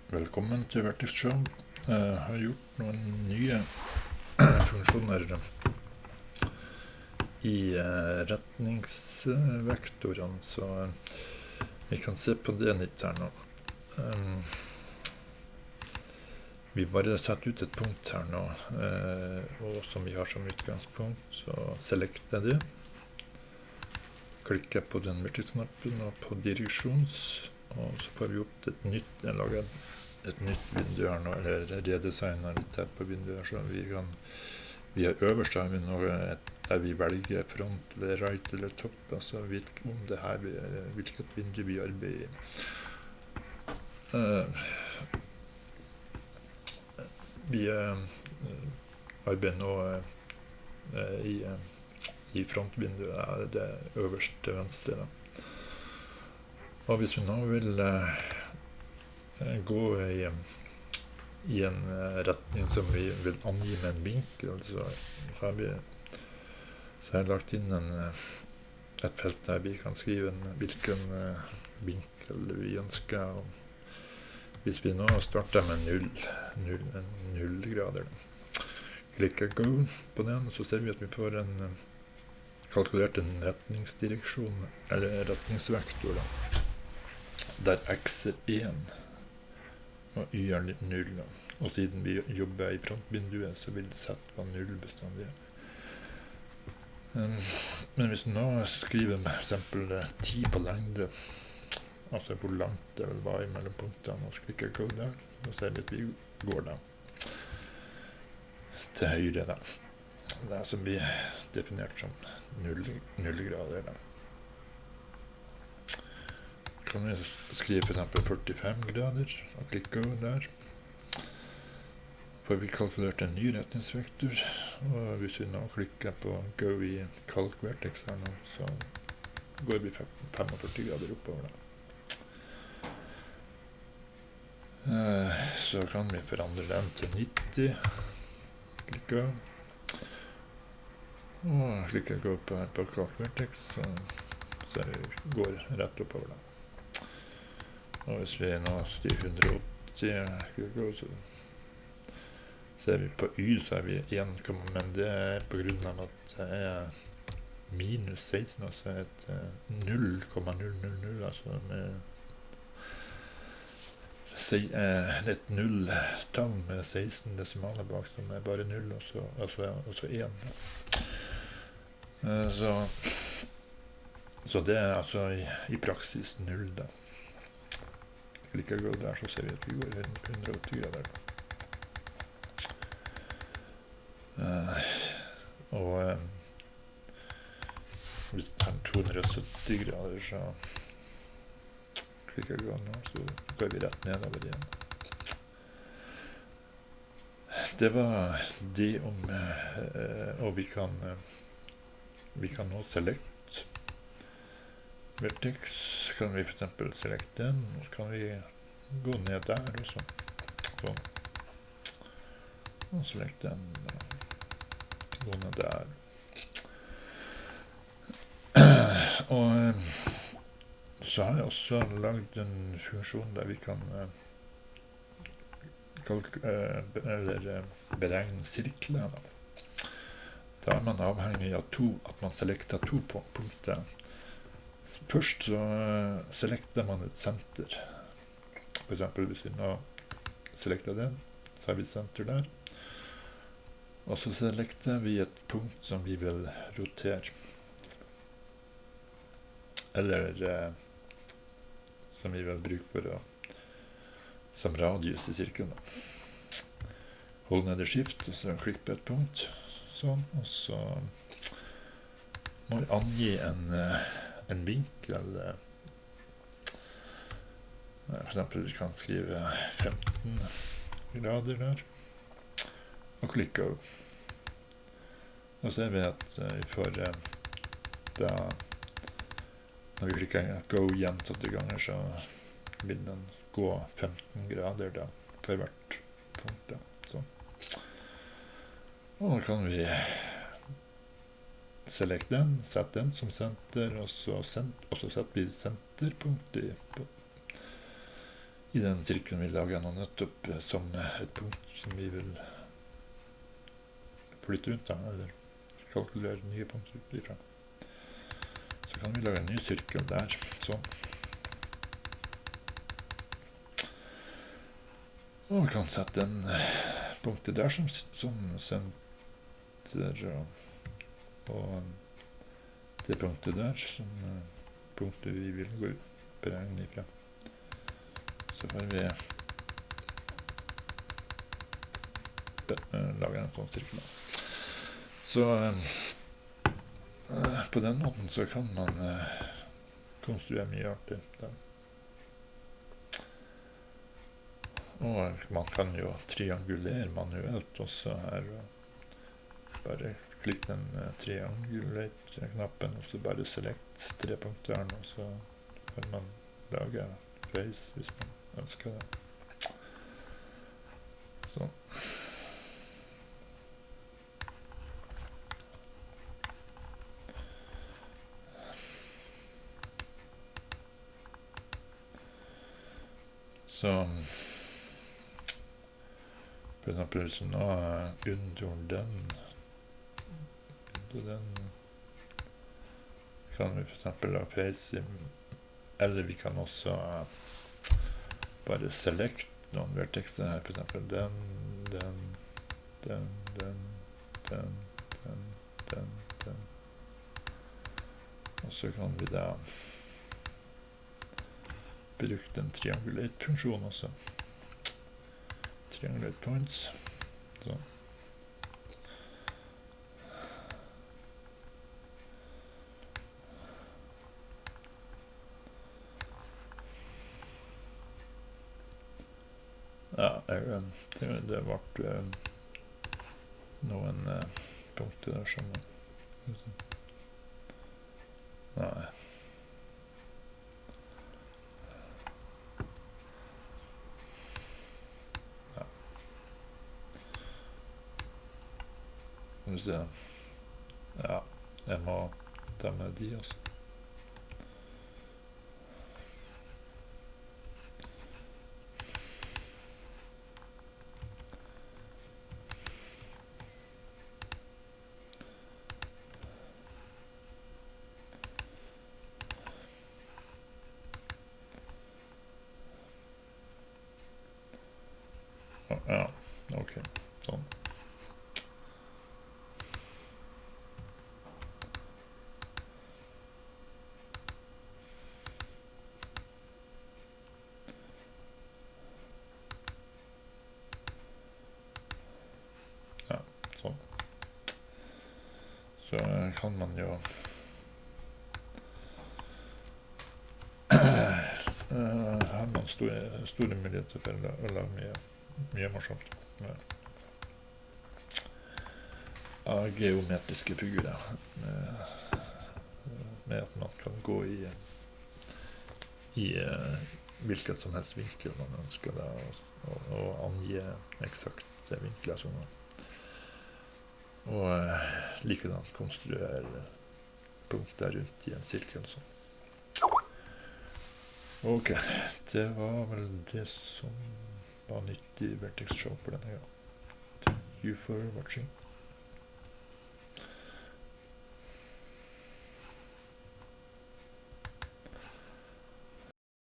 Velkommen til Vertex Show. Jeg har gjort noen nye funksjoner i retningsvektorene, så vi kan se på det litt her nå. Vi bare setter ut et punkt her nå, og som vi har som utgangspunkt, så selekter det. Klikker på den vertex-knappen og på direksjons, og så får vi opp et nytt, jeg lager et nytt vindu her nå, eller redesigner litt her på vinduet, så vi har øverst har vi noe der vi velger front eller right eller topp, altså om det her, hvilket vindu vi arbeider i. Vi arbeider nå i frontvinduet, det øverst til venstre da. Og hvis vi nå vil gå i en retning som vi vil angi med en vinkel, så har jeg lagt inn et felt der vi kan skrive hvilken vinkel vi ønsker. Og hvis vi nå starter med 0 grader, klikker go på den, så ser vi at vi får kalkulert en retningsdireksjon, eller retningsvektor da, der x er 1 og y er 0 da. Og siden vi jobber i frontvinduet, så vil z være 0 bestandig. Men hvis vi nå skriver for eksempel 10 på lengde, altså hvor langt det vil være mellom punktene, og klikker go der, så ser vi at vi går da til høyre da. Det som blir definert som 0 grader da. Kan vi skrive for eksempel 45 grader, og klikke over der. Får vi kalkulert en ny retningsvektor, og hvis vi nå klikker på go i calc vertex her nå, så går vi 45 grader oppover da. Så kan vi forandre den til 90, klikke, og klikker gå på calc vertex, så vi går rett oppover da. Og hvis vi nå styrer 180, så ser vi på y, så er vi 1, men det er på grunn av at det er minus 16, altså et 0,000, altså med et nulltall med 16 desimaler bak, som er bare 0, og så 1. Så det er altså i praksis 0 da. Klikker gå der, så ser vi at vi går 180 grader. Og hvis vi tar 270 grader, så klikker gå nå, så går vi rett nedover igjen. Det var det om, og vi kan nå select vertex, kan vi for eksempel selekte den, og så kan vi gå ned der også, sånn, og selekte den, gå ned der. Og så har jeg også laget en funksjon der vi kan beregne sirkler da. Da er man avhengig av at man selekter 2 punkter. Først så selekter man et senter. For eksempel hvis vi nå selekter den, så har vi senter der. Og så selekter vi et punkt som vi vil rotere. Eller som vi vil bruke som radius i sirkelen. Hold ned i skift, og så klikk på et punkt. Sånn, og så må vi angi en vinkel. For eksempel vi kan skrive 15 grader der, og klikke over. Og så ser vi at vi får da, når vi klikker go gjentatte ganger, så vil den gå 15 grader da, for hvert punkt da. Sånn. Og da kan vi selekte den, sette den som senter, og så setter vi senterpunktet I den sirkelen vi lager nå nettopp som et punkt som vi vil flytte rundt, eller kalkulere nye punkter ut ifra. Så kan vi lage en ny sirkel der, sånn. Og vi kan sette en punktet der som senter, og det punktet der som punktet vi vil gå ut beregne ifra. Så får vi lage en sånn sirkel. Så på den måten så kan man konstruere mye artig der. Og man kan jo triangulere manuelt også her. Bare klikk den triangulate-knappen, og så bare select 3 punkter, og så kan man lage face hvis man ønsker det. Sånn. Så for eksempel hvis nå under den kan vi for eksempel lage face, eller vi kan også bare select noen vertekster her, for eksempel den, og så kan vi da bruke den triangulate-funksjonen også. Triangulate points. Så. Ja, det ble noen punkter der som nei. Ja, jeg må ta med de også. Ja, ok, sånn. Så kan man jo har man store muligheter for å lage mye morsomt av geometriske figurer med at man kan gå i hvilket som helst vinkel man ønsker da, og angi eksakte vinkler sånn. Og likedan konstruere punkter rundt i en sirkel. Så. Ok, det var vel det som var nytt i Vertex Show for denne gang. Thank you for watching.